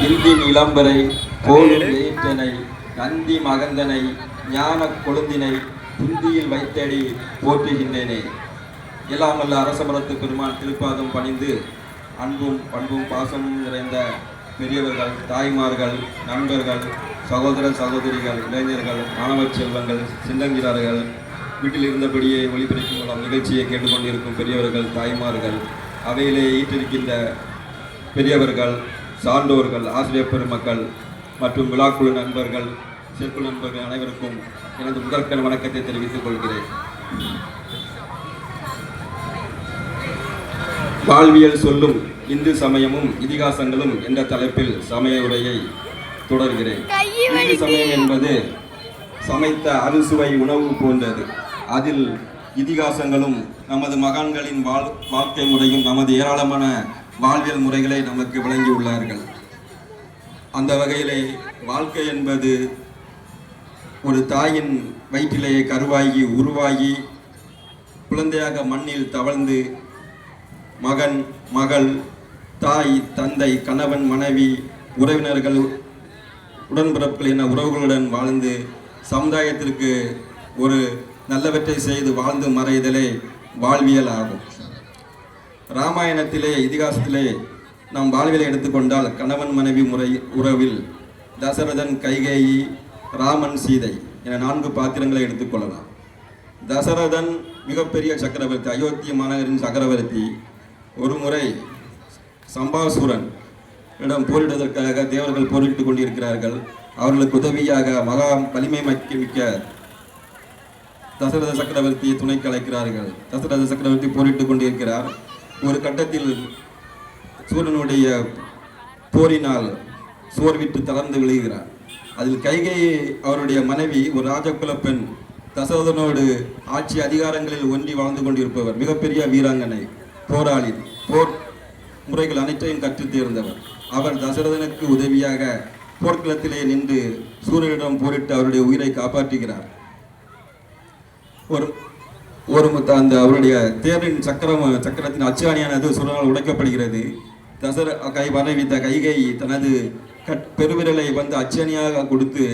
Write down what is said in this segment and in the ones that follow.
இந்தின் இளம்பரை போலும் ஏற்றனை நந்தி மகந்தனை ஞான கொழுந்தினை இந்தியில் வைத்தடி போற்றுகின்றேனே. இல்லாமல்ல அரசமரத்து பெருமான் திருப்பாதம் பணிந்து அன்பும் பண்பும் பாசமும் நிறைந்த பெரியவர்கள், தாய்மார்கள், நண்பர்கள், சகோதர சகோதரிகள், இளைஞர்கள், மாணவ செல்வங்கள், சின்னஞ்சிறார்கள், வீட்டில் இருந்தபடியே ஒளிபரப்பின் மூலம் நிகழ்ச்சியை கேட்டுக்கொண்டிருக்கும் பெரியவர்கள், தாய்மார்கள், அவையிலே ஈற்றிருக்கின்ற பெரியவர்கள், சான்றோர்கள், ஆசிரியர் பெருமக்கள் மற்றும் விழாக்குழு நண்பர்கள், சிறப்பு நண்பர்கள் அனைவருக்கும் எனது முதற்கண் வணக்கத்தை தெரிவித்துக் கொள்கிறேன். வாழ்வியல் சொல்லும் இந்து சமயமும் இதிகாசங்களும் என்ற தலைப்பில் சமய உரையை தொடர்கிறேன். இந்து சமயம் என்பது சமைத்த அறுசுவை உணவு போன்றது. அதில் இதிகாசங்களும் நமது மகான்களின் வாழ்க்கை முறையும் நமது ஏராளமான வாழ்வியல் முறைகளை நமக்கு வழங்கியுள்ளார்கள். அந்த வகையிலே வாழ்க்கை என்பது ஒரு தாயின் வயிற்றிலேயே கருவாகி உருவாகி குழந்தையாக மண்ணில் தவழ்ந்து மகன், மகள், தாய், தந்தை, கணவன், மனைவி, உறவினர்கள், உடன்பிறப்புகள் என உறவுகளுடன் வாழ்ந்து சமுதாயத்திற்கு ஒரு நல்லவற்றை செய்து வாழ்ந்து மறைதலே வாழ்வியல் ஆகும். இராமாயணத்திலே இதிகாசத்திலே நாம் வாழ்வியலை எடுத்துக்கொண்டால் கணவன் மனைவி முறை உறவில் தசரதன், கைகேயி, ராமன், சீதை என 4 பாத்திரங்களை எடுத்துக்கொள்ளலாம். தசரதன் மிகப்பெரிய சக்கரவர்த்தி, அயோத்தி மாநகரின் சக்கரவர்த்தி. ஒரு முறை சம்பாசூரன் இடம் போரிடுவதற்காக தேவர்கள் போரிட்டுக் கொண்டிருக்கிறார்கள். அவர்களுக்கு உதவியாக மகா வலிமை மிக்க தசரத சக்கரவர்த்தியை துணைக்கு அழைக்கிறார்கள். தசரத சக்கரவர்த்தி போரிட்டுக் கொண்டிருக்கிறார். ஒரு கட்டத்தில் சூரனுடைய போரினால் சோர்விட்டு தளர்ந்து விழுகிறார். அதில் கைகேயி அவருடைய மனைவி ஒரு ராஜகுல பெண், தசரதனோடு ஆட்சி அதிகாரங்களில் ஒன்றி வாழ்ந்து கொண்டிருப்பவர், மிகப்பெரிய வீராங்கனை, போராளி, போர் முறைகள் அனைத்தையும் கற்றுத் தேர்ந்தவர். அவர் தசரதனுக்கு உதவியாக போர்க்களத்திலே நின்று சூரியனிடம் போரிட்டு அவருடைய உயிரை காப்பாற்றுகிறார். அந்த அவருடைய தேரின் சக்கரத்தின் அச்சாணியானது சூரனால் உடைக்கப்படுகிறது. மனைவி கைகேயி தனது பெருவிரலை வந்து அச்சாணியாக கொடுத்து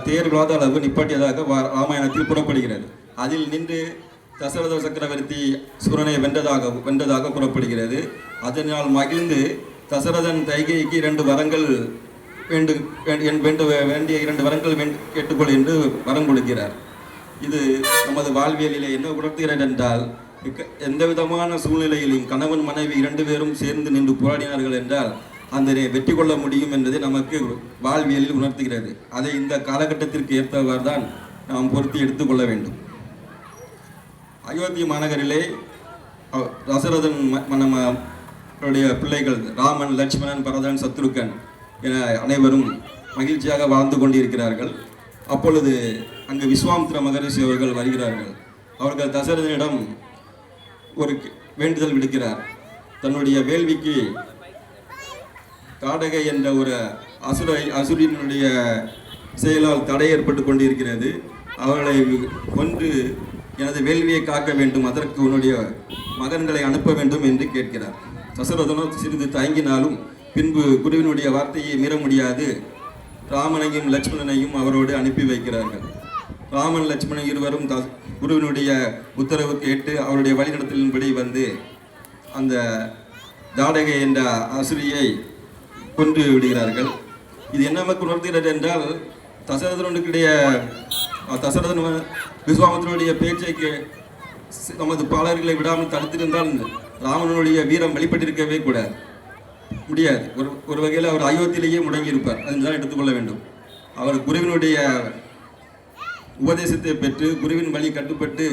தேர் விழாத அளவு நிப்பாட்டியதாக ராமாயணத்தில் புறப்படுகிறது. அதில் நின்று தசரத சக்கரவர்த்தி சூரனை வென்றதாக கூறப்படுகிறது. அதனால் மகிழ்ந்து தசரதன் கைகேயிக்கு 2 வரங்கள் வேண்டிய 2 வரங்கள் கேட்டுக்கொள் என்று வரம் கொடுக்கிறார். இது நமது வாழ்வியலிலே என்ன உணர்த்துகிறது என்றால், எந்த விதமான சூழ்நிலையிலும் கணவன் மனைவி 2 பேரும் சேர்ந்து நின்று போராடினார்கள் என்றால் அந்த வெற்றி கொள்ள முடியும் என்பதை நமக்கு வாழ்வியலில் உணர்த்துகிறது. அதை இந்த காலகட்டத்திற்கு ஏற்றவாறு தான் நாம் பொருத்தி எடுத்துக்கொள்ள வேண்டும். அயோத்தி மாநகரிலே தசரதன் பிள்ளைகள் ராமன், லட்சுமணன், பரதன், சத்ருகன் என அனைவரும் மகிழ்ச்சியாக வாழ்ந்து கொண்டிருக்கிறார்கள். அப்பொழுது அங்கு விஸ்வாமித்திர மகரிஷி அவர்கள் வருகிறார்கள். அவர்கள் தசரதனிடம் ஒரு வேண்டுதல் விடுக்கிறார். தன்னுடைய வேள்விக்கு தாடகை என்ற ஒரு அசுரனுடைய செயலால் தடை ஏற்பட்டு கொண்டிருக்கிறது. அவர்களை கொன்று எனது வேள்வியை காக்க வேண்டும், அதற்கு உன்னுடைய மகன்களை அனுப்ப வேண்டும் என்று கேட்கிறார். தசரதனோ சிறிது தயங்கினாலும் பின்பு குருவினுடைய வார்த்தையை மீற முடியாது ராமனையும் லட்சுமணனையும் அவரோடு அனுப்பி வைக்கிறார்கள். ராமன், லட்சுமணன் இருவரும் குருவினுடைய உத்தரவு கேட்டு அவருடைய வழிநடத்தலின்படி வந்து அந்த தாடகை என்ற அசுரியை கொன்று விடுகிறார்கள். இது என்ன நமக்கு உணர்த்துகிறது என்றால், தசரதன் விஸ்வாமித்திரனுடைய பேச்சைக்கு நமது பாலர்களை விடாமல் தடுத்திருந்தால் ராமனுடைய வீரம் வெளிப்பட்டிருக்கவே முடியாது. ஒரு வகையில் அவர் அயோத்தியிலேயே முடங்கியிருப்பார். அதுதான் எடுத்துக்கொள்ள வேண்டும். அவர் குருவினுடைய உபதேசத்தை பெற்று குருவின் வழி கட்டுப்பட்டு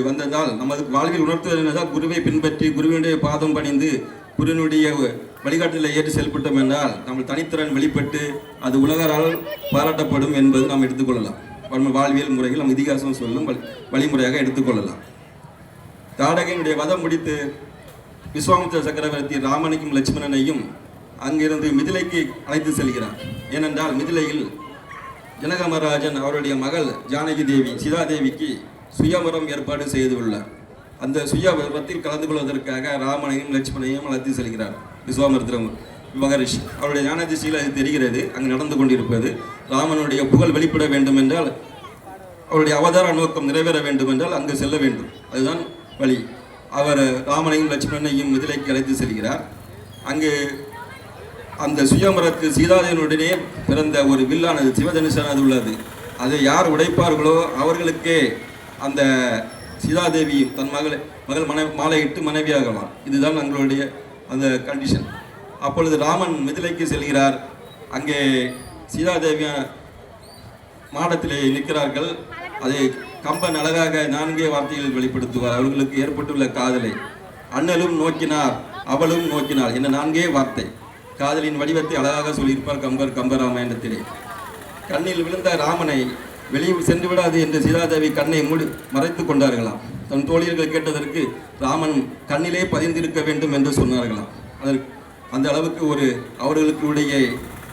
வந்ததால் நமது வாழ்வில் உணர்த்துவது என்னதான், குருவை பின்பற்றி குருவினுடைய பாதம் பணிந்து குருவினுடைய வழிகாட்டுதலை ஏற்று செயல்பட்டோம் என்றால் நம்ம தனித்திறன் வெளிப்பட்டு அது உலகரால் பாராட்டப்படும் என்பது நாம் எடுத்துக்கொள்ளலாம். நம்ம வாழ்வியல் முறைகள் நம் இதிகாசம் சொல்லும் வழிமுறையாக எடுத்துக்கொள்ளலாம். தாடகையினுடைய வதம் முடித்து விஸ்வாமித்திர சக்கரவர்த்தி ராமனையும் லட்சுமணனையும் அங்கிருந்து மிதிலைக்கு அழைத்து செல்கிறார். ஏனென்றால் மிதிலையில் ஜனக மகாராஜன் அவருடைய மகள் ஜானகி தேவி சீதாதேவிக்கு சுயவரம் ஏற்பாடு செய்துள்ளார். அந்த சுயவரத்தில் கலந்து கொள்வதற்காக ராமனையும் லட்சுமணையும் அழைத்து செல்கிறார் மகரிஷி அவருடைய ஞான திசையில் அது தெரிகிறது அங்கு நடந்து கொண்டிருப்பது. ராமனுடைய புகழ் வெளிப்பட வேண்டும் என்றால், அவருடைய அவதார நோக்கம் நிறைவேற வேண்டும் என்றால் அங்கு செல்ல வேண்டும். அதுதான் வழி. அவர் ராமனையும் லட்சுமணனையும் மிதிலைக்கு அழைத்து செல்கிறார். அங்கு அந்த சுயம்பரத்து சீதாதேவனுடனே பிறந்த ஒரு வில்லானது சிவதனுஷனானது உள்ளது. அதை யார் உடைப்பார்களோ அவர்களுக்கே அந்த சீதாதேவி தன் மகள் மாலையிட்டு மனைவியாகலாம். இதுதான் எங்களுடைய அந்த கண்டிஷன். அப்பொழுது ராமன் மிதிலைக்கு செல்கிறார். அங்கே சீதாதேவி மாடத்திலே நிற்கிறார்கள். அதை கம்பன் அழகாக 4 வார்த்தைகள் வெளிப்படுத்துவார். அவர்களுக்கு ஏற்பட்டுள்ள காதலை. அண்ணலும் நோக்கினார், அவளும் நோக்கினார் என்ன 4 வார்த்தை. காதலின் வடிவத்தை அழகாக சொல்லியிருப்பார் கம்பராமாயணத்திலே. கண்ணில் விழுந்த ராமனை வெளியில் சென்று விடாது என்று சீதாதேவி கண்ணை மறைத்து கொண்டார்களாம். தன் தோழியர்கள் கேட்டதற்கு ராமன் கண்ணிலே பதிந்திருக்க வேண்டும் என்று சொன்னார்களாம். அந்த அளவுக்கு அவர்களுக்கு உடைய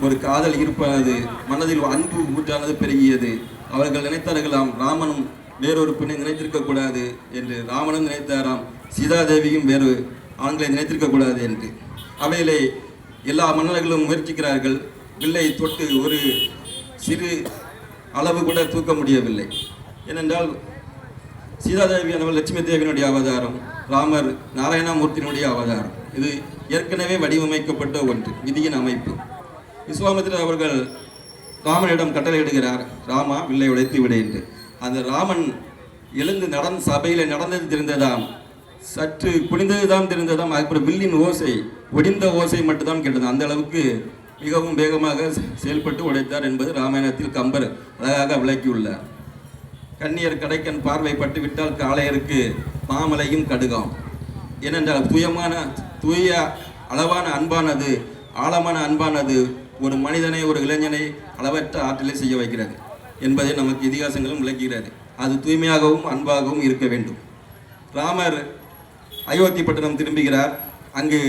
ஒரு காதல் இருப்பது, மனதில் அன்பு ஊற்றானது பெருகியது. அவர்கள் நினைத்தார்களாம் ராமனும் வேறொரு பெண்ணை நினைத்திருக்கக்கூடாது என்று. ராமனும் நினைத்தாராம் சீதாதேவியும் வேறு ஆண்களை நினைத்திருக்கக்கூடாது என்று. அவையிலே எல்லா மன்னர்களும் முயற்சிக்கிறார்கள். வில்லை தொட்டு ஒரு சிறு அளவு கூட தூக்க முடியவில்லை. ஏனென்றால் சீதாதேவியானவர் லட்சுமி தேவியினுடைய அவதாரம், ராமர் நாராயணமூர்த்தியினுடைய அவதாரம். இது ஏற்கனவே வடிவமைக்கப்பட்ட ஒன்று, விதியின் அமைப்பு. விஸ்வாமித்திரர் அவர்கள் ராமனிடம் கட்டளையிடுகிறார், ராமா வில்லை உடைத்து விடு என்று. அந்த ராமன் எழுந்து நடந்த சபையில் நடந்தது தெரிந்ததாம், சற்று குனிந்ததுதான் தெரிந்ததாம். அதுக்கப்புறம் வில்லின் ஓசை, ஒடிந்த ஓசை மட்டும்தான் கேட்டது. அந்த அளவுக்கு மிகவும் வேகமாக செயல்பட்டு உடைத்தார் என்பது ராமாயணத்தில் கம்பர் அழகாக விளக்கியுள்ளார். கண்ணியர் கடைக்கன் பார்வை பட்டு விட்டால் காளையருக்கு மாமலையும் கடுகாம். ஏனென்றால் தூய அளவான அன்பானது, ஆழமான அன்பானது ஒரு மனிதனை, ஒரு இளைஞனை அளவற்ற ஆற்றலை செய்ய வைக்கிறது என்பதை நமக்கு இதிகாசங்களும் விளக்குகிறது. அது தூய்மையாகவும் அன்பாகவும் இருக்க வேண்டும். ராமர் அயோத்தி பட்டணம் திரும்புகிறார். அங்கு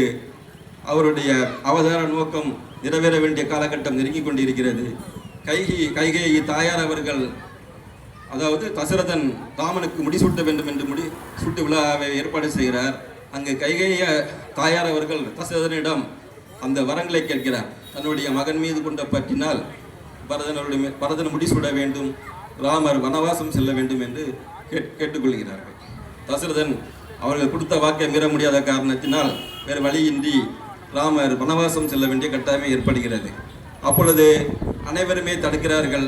அவருடைய அவதார நோக்கம் நிறைவேற வேண்டிய காலகட்டம் நெருங்கி கொண்டிருக்கிறது. கைகேயி தாயார் அவர்கள், அதாவது தசரதன் ராமனுக்கு முடிசூட்ட வேண்டும் என்று முடிசூட்டு விழாவை ஏற்பாடு செய்கிறார். அங்கு கைகேய தாயார் அவர்கள் தசரதனிடம் அந்த வரங்களை கேட்கிறார். தன்னுடைய மகன் மீது கொண்ட பற்றினால் பரதன் முடிசூட வேண்டும், ராமர் வனவாசம் செல்ல வேண்டும் என்று கேட்டுக்கொள்கிறார்கள். தசரதன் அவர்கள் கொடுத்த வாக்கை மீற முடியாத காரணத்தினால் வேறு வழியின்றி ராமர் வனவாசம் செல்ல வேண்டிய கட்டாயமே ஏற்படுகிறது. அப்பொழுது அனைவருமே தடுக்கிறார்கள்.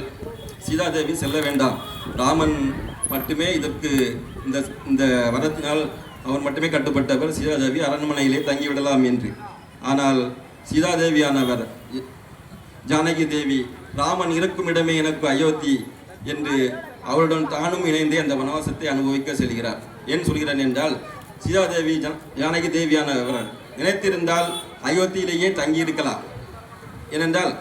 சீதாதேவி செல்ல வேண்டாம், ராமன் மட்டுமே இதற்கு இந்த வரத்தினால் அவர் மட்டுமே கட்டுப்பட்டவர், சீதாதேவி அரண்மனையிலே தங்கிவிடலாம் என்று. ஆனால் சீதாதேவியானவர், ஜானகி தேவி, ராமன் இருக்கும் இடமே எனக்கு அயோத்தி என்று அவருடன் தானும் இணைந்தே அந்த வனவாசத்தை அனுபவிக்க செல்கிறார். ஏன் சொல்கிறேன் என்றால், சீதாதேவி ஜானகி தேவியானவர் நினைத்திருந்தால் அயோத்தியிலேயே தங்கியிருக்கலாம். ஏனென்றால்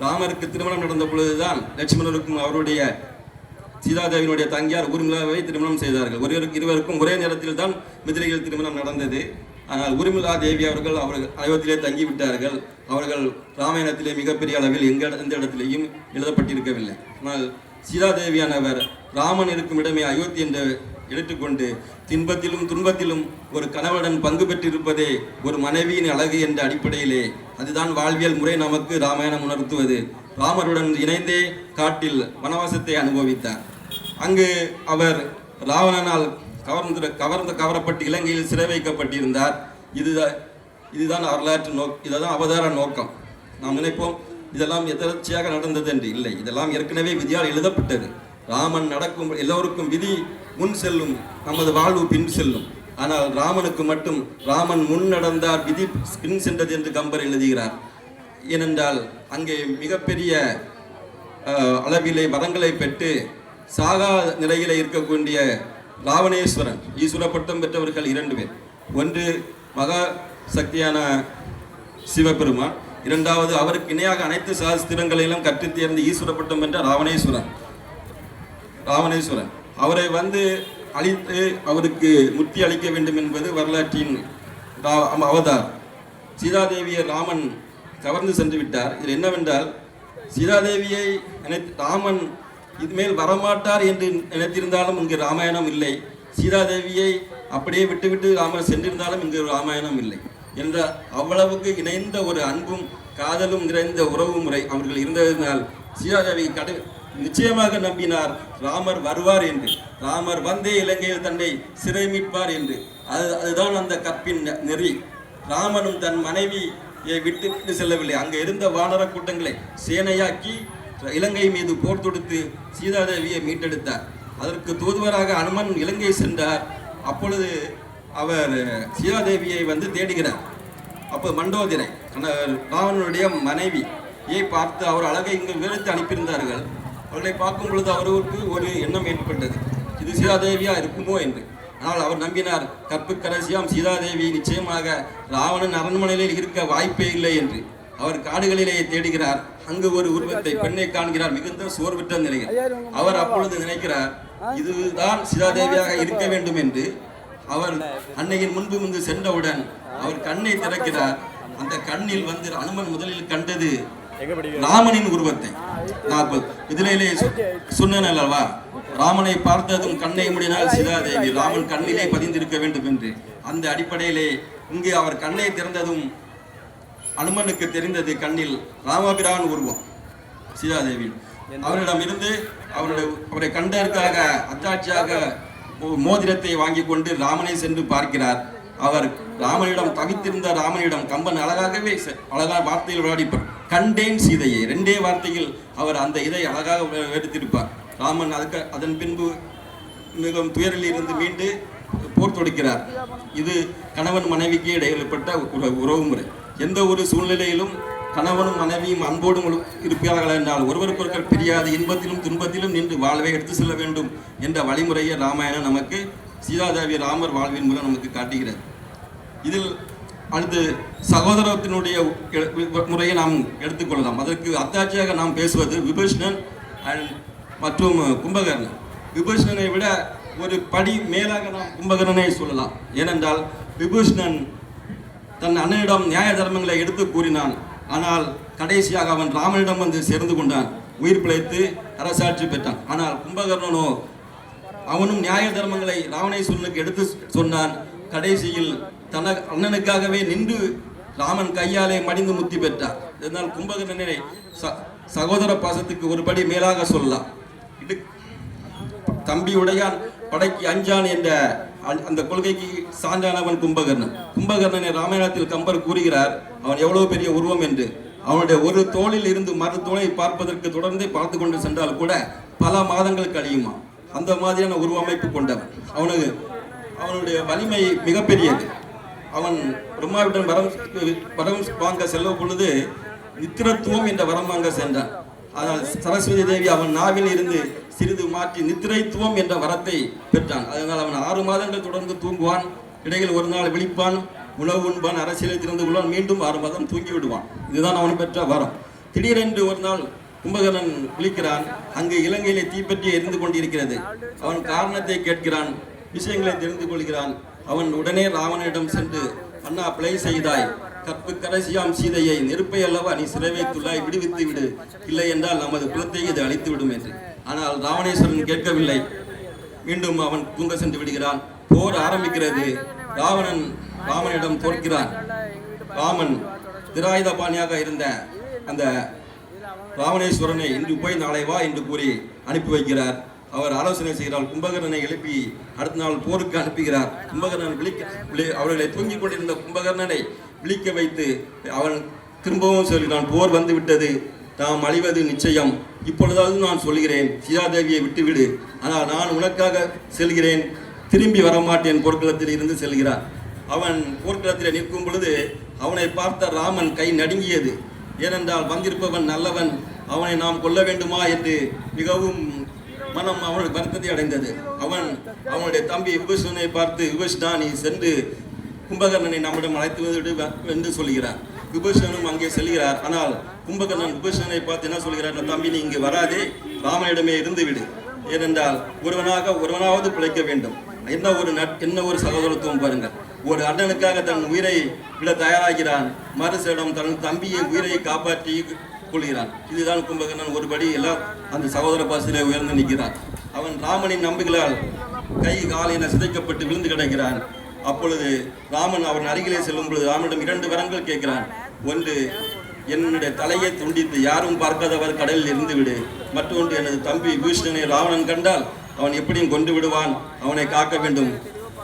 ராமருக்கு திருமணம் நடந்த பொழுதுதான் லட்சுமணருக்கும் அவருடைய சீதாதேவியினுடைய தங்கியார் ஊர்மிளாவை திருமணம் செய்தார்கள். இருவருக்கும் ஒரே நேரத்தில் தான் மிதிலையில் திருமணம் நடந்தது. ஆனால் ஊர்மிளா தேவி அவர்கள் அயோத்தியிலே தங்கிவிட்டார்கள். அவர்கள் ராமாயணத்திலே மிகப்பெரிய அளவில் எந்த இடத்திலேயும் எழுதப்பட்டிருக்கவில்லை. ஆனால் சீதாதேவியானவர் ராமன் இருக்கும் இடமே அயோத்தி என்று எடுத்துக்கொண்டு தின்பத்திலும் துன்பத்திலும் ஒரு கணவனுடன் பங்கு பெற்றிருப்பதே ஒரு மனைவியின் அழகு என்ற அடிப்படையிலே, அதுதான் வாழ்வியல் முறை நமக்கு ராமாயணம் உணர்த்துவது. ராமருடன் இணைந்தே காட்டில் வனவாசத்தை அனுபவித்தார். அங்கு அவர் ராவணனால் கவரப்பட்டு இலங்கையில் சிறை வைக்கப்பட்டிருந்தார். இதுதான் வரலாற்று இதுதான் அவதார நோக்கம். நாம் நினைப்போம் இதெல்லாம் எதர்ச்சியாக நடந்தது என்று. இல்லை, இதெல்லாம் ஏற்கனவே விதியால் எழுதப்பட்டது. ராமன் நடக்கும் எல்லோருக்கும் விதி முன் செல்லும், நமது வாழ்வு பின் செல்லும். ஆனால் ராமனுக்கு மட்டும் ராமன் முன் நடந்தார், விதி பின் சென்றது என்று கம்பர் எழுதுகிறார். ஏனென்றால் அங்கே மிகப்பெரிய அளவிலே வரங்களை பெற்று சாகா நிலையில இருக்கக்கூடிய ராவணேஸ்வரன், ஈஸ்வர பட்டம் பெற்றவர்கள் 2 பேர். ஒன்று மகா சக்தியான சிவபெருமான், இரண்டாவது அவருக்கு இணையாக அனைத்து சாஸ்திரங்களையும் கற்றுத் தேர்ந்த ஈஸ்வர பட்டம் பெற்ற ராவணேஸ்வரன். அவரை அழித்து அவருக்கு முக்தி அளிக்க வேண்டும் என்பது வரலாற்றின் அவதார். சீதாதேவியை ராமன் கவர்ந்து சென்று விட்டார். இதில் என்னவென்றால், சீதாதேவியை ராமன் இதுமேல் வரமாட்டார் என்று நினைத்திருந்தாலும் இங்கு ராமாயணம் இல்லை. சீதாதேவியை அப்படியே விட்டுவிட்டு ராமன் சென்றிருந்தாலும் இங்கு ராமாயணம் இல்லை. என்ற அவ்வளவுக்கு இணைந்த ஒரு அன்பும் காதலும் நிறைந்த உறவு முறை அவர்கள் இருந்ததினால் சீதாதேவி நிச்சயமாக நம்பினார் ராமர் வருவார் என்று. ராமர் வந்தே இலங்கையில் தன்னை சிறை மீட்பார் என்று. அதுதான் அந்த கற்பின் நெறி. ராமனும் தன் மனைவியை விட்டு செல்லவில்லை. அங்கே இருந்த வானர கூட்டங்களை சேனையாக்கி இலங்கை மீது போர் தொடுத்து சீதாதேவியை மீட்டெடுத்தார். அதற்கு தூதுவராக அனுமன் இலங்கை சென்றார். அப்பொழுது அவர் சீதாதேவியை தேடுகிறார். அப்போ மண்டோதரை ராவணனுடைய மனைவியை பார்த்து அவர் அழகை இங்கு விவரித்து அனுப்பியிருந்தார்கள். அவர்களை பார்க்கும் பொழுது அவருக்கு ஒரு எண்ணம் ஏற்பட்டது, இது சீதாதேவியா இருக்குமோ என்று. ஆனால் அவர் நம்பினார், கற்புக்கரசியாம் சீதாதேவி நிச்சயமாக ராவணன் அரண்மனையில் இருக்க வாய்ப்பே இல்லை என்று. அவர் காடுகளிலே தேடுகிறார். அங்கு ஒரு உருவத்தை பெண்ணை காண்கிறார், மிகுந்த சோர்வுற்ற நிலையில். அவர் அப்பொழுது நினைக்கிறார், இதுதான் சீதாதேவியாக இருக்க வேண்டும் என்று. அவர் அன்னையின் முன்பு சென்றவுடன் அவர் கண்ணை திறக்கிறார். அந்த கண்ணில் அனுமன் முதலில் கண்டது ராமனின் உருவத்தை. நான் இதிலே சொன்னேன் அல்லவா, ராமனை பார்த்ததும் கண்ணை மூடினால் சீதாதேவி ராமன் கண்ணிலே பதிந்திருக்க வேண்டும் என்று. அந்த அடிப்படையிலே இங்கு அவர் கண்ணை திறந்ததும் அனுமனுக்கு தெரிந்தது கண்ணில் ராமபிரான் உருவம் சீதாதேவி. அவரிடம் இருந்து அவரை கண்டதற்காக அத்தாட்சியாக மோதிரத்தை வாங்கி கொண்டு ராமனை சென்று பார்க்கிறார். அவர் ராமனிடம் தவித்திருந்த ராமனிடம் கம்பன் அழகாகவே அழகான வார்த்தையில் விளையாடிப்பார். கண்டேன் சீதையை, 2 வார்த்தையில் அவர் அந்த இதை அழகாக எடுத்திருப்பார். ராமன் அதன் பின்பு மிகவும் துயரில் இருந்து மீண்டு போர் தொடுக்கிறார். இது கணவன் மனைவிக்கு இடையில்பட்ட உறவு முறை. எந்த ஒரு சூழ்நிலையிலும் கணவனும் மனைவியும் அன்போடும் இருப்பார்கள் என்றால் ஒருவருக்கொருவர் பிரியாது இன்பத்திலும் துன்பத்திலும் நின்று வாழ்வை எடுத்து செல்ல வேண்டும் என்ற வழிமுறையை ராமாயணம் நமக்கு சீதாதேவி ராமர் வாழ்வின் மூலம் நமக்கு காட்டுகிறது. இதில் அடுத்து சகோதரத்தினுடைய முறையை நாம் எடுத்துக்கொள்ளலாம். அதற்கு அத்தாட்சியாக நாம் பேசுவது விபீஷணன் மற்றும் கும்பகர்ணன். விபீஷணனை விட ஒரு படி மேலாக நாம் கும்பகர்ணனை சொல்லலாம். ஏனென்றால் விபீஷணன் தன் அண்ணனிடம் நியாய தர்மங்களை எடுத்து கூறினான். ஆனால் கடைசியாக அவன் ராமனிடம் சேர்ந்து கொண்டான், உயிர் பிழைத்து அரசாட்சி பெற்றான். ஆனால் கும்பகர்ணனோ அவனும் நியாய தர்மங்களை ராவணேஸ்வரனுக்கு எடுத்து சொன்னான். கடைசியில் தன அண்ணனுக்காகவே நின்று ராமன் கையாலே மடிந்து முத்தி பெற்றார். இதனால் கும்பகர்ணனை சகோதர பாசத்துக்கு ஒரு படி மேலாக சொல்லலாம். தம்பி உடையான் படைக்கு அஞ்சான் என்ற அந்த கொள்கைக்கு சான்றானவன் கும்பகர்ணன். கும்பகர்ணனை ராமாயணத்தில் கம்பர் கூறுகிறார், அவன் எவ்வளவு பெரிய உருவம் என்று. அவனுடைய ஒரு தோளில் இருந்து மறு தோளை பார்ப்பதற்கு தொடர்ந்து பார்த்து கொண்டு சென்றால் கூட பல மாதங்கள் கழியுமா. அந்த மாதிரியான உருவமைப்பு கொண்டவன். அவனுடைய வலிமை மிகப்பெரியது. அவன் பிரம்மாவிடம் வரம் வாங்க செல்ல பொழுது நித்திரத்துவம் என்ற வரம் வாங்க சென்றான். ஆனால் சரஸ்வதி தேவி அவன் நாவில் இருந்து சிறிது மாற்றி நித்திரைத்துவம் என்ற வரத்தை பெற்றான். அதனால் அவன் 6 மாதங்கள் தொடர்ந்து தூங்குவான். இடையில் ஒரு நாள் விழிப்பான், உணவு உண்பான், அரசியலை திறந்து கொள்வான், மீண்டும் 6 மாதம் தூங்கி விடுவான். இதுதான் அவன் பெற்ற வரம். திடீரென்று ஒரு நாள் கும்பகர்ணன் விழிக்கிறான். அங்கு இலங்கையிலே தீப்பற்றி எரிந்து கொண்டிருக்கிறது. அவன் காரணத்தை கேட்கிறான், விஷயங்களை தெரிந்து கொள்கிறான். அவன் உடனே ராவணனிடம் சென்று, அண்ணா பிழை செய்தாய், கற்பு கரசியாம் சீதையை நெருப்பை அல்லவா நீ சிறை வைத்துள்ளாய், விடுவித்து விடு, இல்லை என்றால் நமது குலத்தை இது அழித்து விடும் என்று. ஆனால் ராவணேஸ்வரன் கேட்கவில்லை. மீண்டும் அவன் தூங்க சென்று விடுகிறான். போர் ஆரம்பிக்கிறது. ராமனிடம் தோற்கிறான். ராமன் திராயுதபாணியாக இருந்த அந்த ராவணேஸ்வரனை இன்று போய் நாளை வா என்று கூறி அனுப்பி வைக்கிறார். அவர் ஆலோசனை செய்கிறார். கும்பகர்ணனை எழுப்பி அடுத்த நாள் போருக்கு அனுப்புகிறார். கும்பகர்ணன் அவர்களை தூங்கிக் கொண்டிருந்த கும்பகர்ணனை விழிக்க வைத்து அவன் திரும்பவும் சொல்கிறான், போர் வந்து விட்டது, நாம் அழிவது நிச்சயம். இப்பொழுதாவது நான் சொல்கிறேன், சீதாதேவியை விட்டுவிடு. ஆனால் நான் உனக்காக செல்கிறேன், திரும்பி வரமாட்டேன். போர்க்களத்தில் இருந்து செல்கிறான். அவன் போர்க்களத்தில் நிற்கும் பொழுது அவனை பார்த்த ராமன் கை நடுங்கியது. ஏனென்றால் வந்திருப்பவன் நல்லவன், அவனை நாம் கொல்ல வேண்டுமா என்று மிகவும் மனம் அவனுடைய வருத்தத்தை அடைந்தது. அவனுடைய தம்பி விபீஷணனை பார்த்து, விபீஷணா நீ சென்று கும்பகர்ணனை நம்மிடம் அழைத்து விடு என்று சொல்கிறார். விபீஷணனும் அங்கே செல்கிறார். ஆனால் கும்பகர்ணன் விபீஷணனை பார்த்து என்ன சொல்கிறார், தம்பி நீ இங்கு வராதே, ராமனிடமே இருந்து விடு. ஏனென்றால் ஒருவனாவது பிழைக்க வேண்டும். என்ன ஒரு சகோதரத்துவம் பாருங்கள். ஒரு அண்ணனுக்காக தன் உயிரை விட தயாராகிறான், மறுசிடம் தன் தம்பியை உயிரை காப்பாற்றி கொள்கிறான். இதுதான் கும்பகர்ணன் ஒருபடி எல்லாம் அந்த சகோதர பாசத்திலே உயர்ந்து நிற்கிறான். அவன் ராமனின் நம்பிக்கையால் கை காலின சிதைக்கப்பட்டு விழுந்து கிடக்கிறான். அப்பொழுது ராமன் அவன் அருகிலே செல்லும் பொழுது ராமனிடம் 2 வரங்கள் கேட்கிறான். ஒன்று, என்னுடைய தலையை துண்டித்து யாரும் பார்க்காதவர் கடலில் இருந்து விடு. மற்றொன்று, எனது தம்பி விபீஷணனை ராவணன் கண்டால் அவன் எப்படியும் கொண்டு விடுவான், அவனை காக்க வேண்டும்.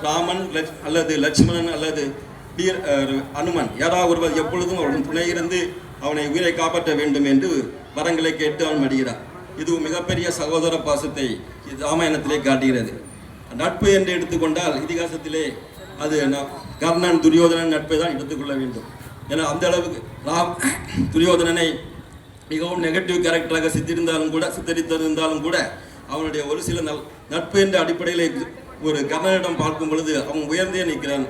ராமன் அல்லது லட்சுமணன் அல்லது அனுமன் யாராவது ஒருவர் எப்பொழுதும் அவன் துணை இருந்து அவனை உயிரை காப்பாற்ற வேண்டும் என்று வரங்களை கேட்டு அவன் மடிகிறான். இது மிகப்பெரிய சகோதர பாசத்தை ராமாயணத்திலே காட்டுகிறது. நட்பு என்று எடுத்துக்கொண்டால் இதிகாசத்திலே அது கர்ணன் துரியோதனன் நட்பை தான் எடுத்துக்கொள்ள வேண்டும். ஏன்னா அந்த அளவுக்கு துரியோதனனை மிகவும் நெகட்டிவ் கேரக்டராக சித்தரித்திருந்தாலும் கூட அவனுடைய ஒரு சில நட்பு என்ற அடிப்படையில் ஒரு கர்ணனிடம் பார்க்கும் பொழுது அவன் உயர்ந்தே நிற்கிறான்.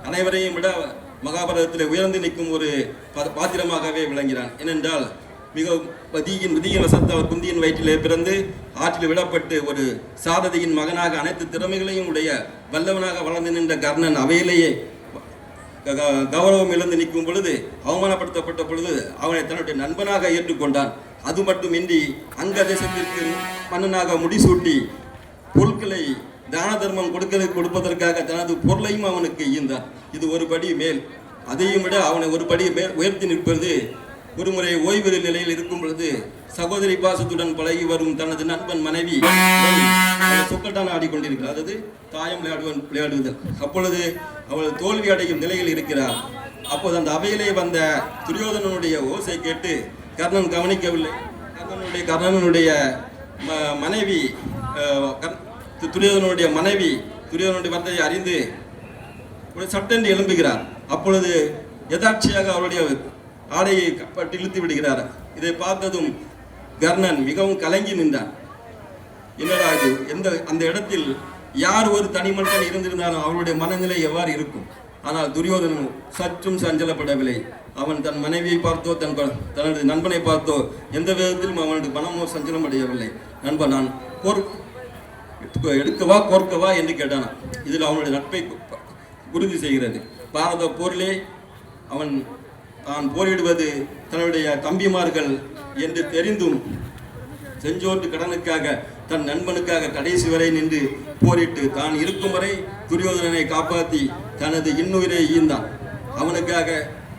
அனைவரையும் விட மகாபாரதத்தில் உயர்ந்து நிற்கும் ஒரு பாத்திரமாகவே விளங்கிறான். ஏனென்றால் மிக விதியின் வசத்தை அவர் குந்தியின் வயிற்றிலே பிறந்து ஆற்றில் விடப்பட்டு ஒரு சாரதியின் மகனாக அனைத்து திறமைகளையும் உடைய வல்லவனாக வளர்ந்து நின்ற கர்ணன் அவையிலேயே கௌரவம் இழந்து நிற்கும் பொழுது, அவமானப்படுத்தப்பட்ட பொழுது அவனை தன்னுடைய நண்பனாக ஏற்றுக்கொண்டான். அது மட்டுமின்றி அங்க தேசத்திற்கு மன்னனாக முடிசூட்டி பொருட்களை தான தர்மம் கொடுப்பதற்காக தனது பொருளையும் அவனுக்கு ஈந்தான். இது ஒரு படி மேல். அதையும் விட அவனை ஒரு படி மேல் உயர்த்தி நிற்பது, ஒருமுறை ஓய்வு நிலையில் இருக்கும் பொழுது சகோதரி பாசத்துடன் பழகி வரும் தனது நண்பன் மனைவி சொக்கட்டான ஆடிக்கொண்டிருக்கிறார். அதாவது தாயம் விளையாடுதல். அப்பொழுது அவள் தோல்வி அடையும் நிலையில் இருக்கிறார். அப்போது அந்த அவையிலே வந்த துரியோதனனுடைய ஓசை கேட்டு கர்ணன் கவனிக்கவில்லை. கர்ணனுடைய மனைவி துரியோதனுடைய வார்த்தையை அறிந்து சட்டென்று எழும்புகிறார். அப்பொழுது யதாட்சியாக அவருடைய ஆடையை பட்டு இழுத்து விடுகிறார். இதை பார்த்ததும் கர்ணன் மிகவும் கலங்கி நின்றான். என்னடா இது, அந்த இடத்தில் யார் ஒரு தனி மனிதன் இருந்திருந்தாலும் அவருடைய மனநிலை எவ்வாறு இருக்கும்? ஆனால் துரியோதனன் சற்றும் சஞ்சலப்படவில்லை. அவன் தன் மனைவியை பார்த்தோ தனது நண்பனை பார்த்தோ எந்த விதத்திலும் அவனது மனமோ சஞ்சலம் அடையவில்லை. நண்பன், நான் எடுக்கவா கோர்க்கவா என்று கேட்டான். இதில் அவனுடைய நட்பை உறுதி செய்கிறது. பாரத போரிலே அவன் தான் போரிடுவது தன்னுடைய தம்பிமார்கள் என்று தெரிந்தும் செஞ்சோட்டு கடனுக்காக தன் நண்பனுக்காக கடைசி வரை நின்று போரிட்டு தான் இருக்கும் வரை துரியோதனனை காப்பாற்றி தனது இன்னுயிரை ஈந்தான். அவனுக்காக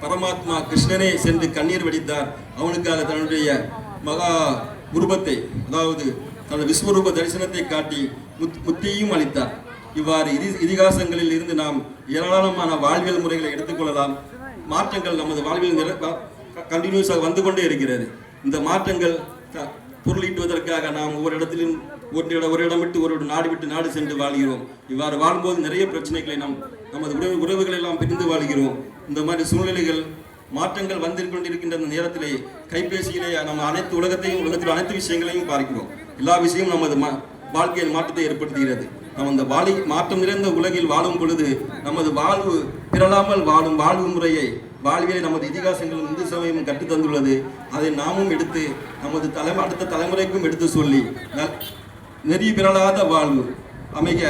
பரமாத்மா கிருஷ்ணனே சென்று கண்ணீர் வடித்தார். அவனுக்காக தன்னுடைய மகா உருவத்தை, அதாவது தனது விஸ்வரூப தரிசனத்தை காட்டி முத்தியும் அளித்தார். இவ்வாறு இதிகாசங்களில் இருந்து நாம் ஏராளமான வாழ்வியல் முறைகளை எடுத்துக்கொள்ளலாம். மாற்றங்கள் நமது வாழ்வில் கண்டினியூஸாக வந்து கொண்டே இருக்கிறது. இந்த மாற்றங்கள் பொருளீட்டுவதற்காக நாம் ஒவ்வொரு இடத்திலும் ஒரு இடம் விட்டு ஒரு நாடு விட்டு நாடு சென்று வாழ்கிறோம். இவ்வாறு வாழும்போது நிறைய பிரச்சனைகளை நமது உறவுகளை எல்லாம் பிரிந்து வாழ்கிறோம். இந்த மாதிரி சூழ்நிலைகள் மாற்றங்கள் வந்து கொண்டிருக்கின்ற நேரத்திலே கைபேசியிலே நம்ம உலகத்தில் அனைத்து விஷயங்களையும் பார்க்கிறோம். எல்லா விஷயமும் நமது வாழ்க்கையில் மாற்றத்தை ஏற்படுத்துகிறது. நாம் அந்த மாற்றம் நிறைந்த உலகில் வாழும் பொழுது நமது வாழ்வு பிறலாமல் வாழும் வாழ்வு முறையை வாழ்வியலை நமது இதிகாசங்களும் இந்து சமயமும் கற்றுத்தந்துள்ளது. அதை நாமும் எடுத்து நமது அடுத்த தலைமுறைக்கும் எடுத்து சொல்லி நெறி பிறலாத வாழ்வு அமைக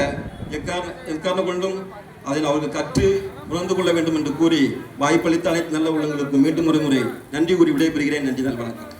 எக்காரணம் கொண்டும் அதில் அவர்கள் கற்று உணர்ந்து கொள்ள வேண்டும் என்று கூறி வாய்ப்பளித்த அனைத்து நல்ல உள்ளங்களுக்கும் மீண்டும் ஒரு முறை நன்றி கூறி விடைபெறுகிறேன். நன்றி, வணக்கம்.